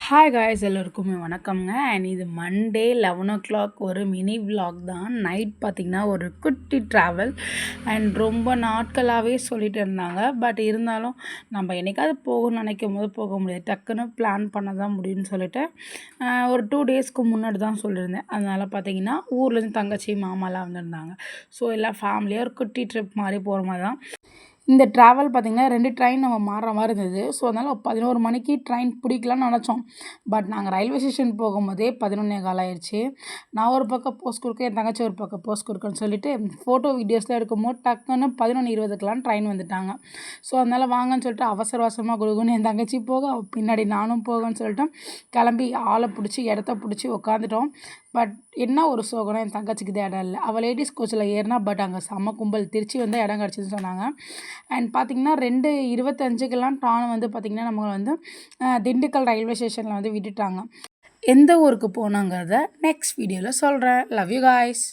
Hi guys எல்லோருக்குமே வணக்கம்ங்க. And இது மண்டே 11 ஒரு மினி விலாக் தான். நைட் பார்த்திங்கன்னா ஒரு குட்டி ட்ராவல் அண்ட் ரொம்ப நாட்களாகவே சொல்லிட்டு இருந்தாங்க. பட் இருந்தாலும் நம்ம என்னைக்காவது போகணும்னு நினைக்கும் போது போக முடியாது. டக்குன்னு பிளான் பண்ண தான் முடியும்னு சொல்லிட்டு ஒரு 2 டேஸ்க்கு முன்னாடி தான் சொல்லியிருந்தேன். அதனால் பார்த்திங்கன்னா ஊர்லேருந்து தங்கச்சி மாமாலாம் வந்திருந்தாங்க. ஸோ எல்லாம் ஃபேமிலியாக ஒரு குட்டி ட்ரிப் மாதிரி போகிற மாதிரி தான். இந்த ட்ராவல் பார்த்திங்கன்னா 2 ட்ரெயின் நம்ம மாறுற மாதிரி இருந்தது. ஸோ அதனால் 11 மணிக்கு ட்ரெயின் பிடிக்கலான்னு நினச்சோம். பட் நாங்கள் ரயில்வே ஸ்டேஷன் போகும்போதே 11:15 ஆயிடுச்சு. நான் ஒரு பக்கம் போஸ்ட் கொடுக்க, என் தங்கச்சி ஒரு பக்கம் போஸ்ட் கொடுக்கன்னு சொல்லிட்டு ஃபோட்டோ வீடியோஸ்லாம் எடுக்கும்போது டக்குன்னு 11:20க்கெலாம் ட்ரெயின் வந்துட்டாங்க. ஸோ அதனால் வாங்கன்னு சொல்லிட்டு அவசர அவசரமாக கொடுக்குன்னு என் தங்கச்சி போக பின்னாடி நானும் போகன்னு சொல்லிட்டு கிளம்பி ஆளை பிடிச்சி இடத்த பிடிச்சி உட்காந்துட்டோம். பட் என்ன ஒரு சோகம்னா என் தங்கச்சிக்கு தான் இடம் இல்லை. அவள் லேடிஸ் கோச்சில் ஏறினா பட் அங்கே செம்ம கும்பல். திருச்சி வந்து இடம் கிடச்சிதுன்னு சொன்னாங்க. அண்ட் பார்த்திங்கன்னா 2:25க்கெல்லாம் ட்ரான் வந்து பார்த்திங்கன்னா நம்ம வந்து திண்டுக்கல் ரயில்வே ஸ்டேஷனில் வந்து விட்டுட்டாங்க. எந்த ஊருக்கு போனாங்கிறத நெக்ஸ்ட் வீடியோவில் சொல்கிறேன். Love you guys.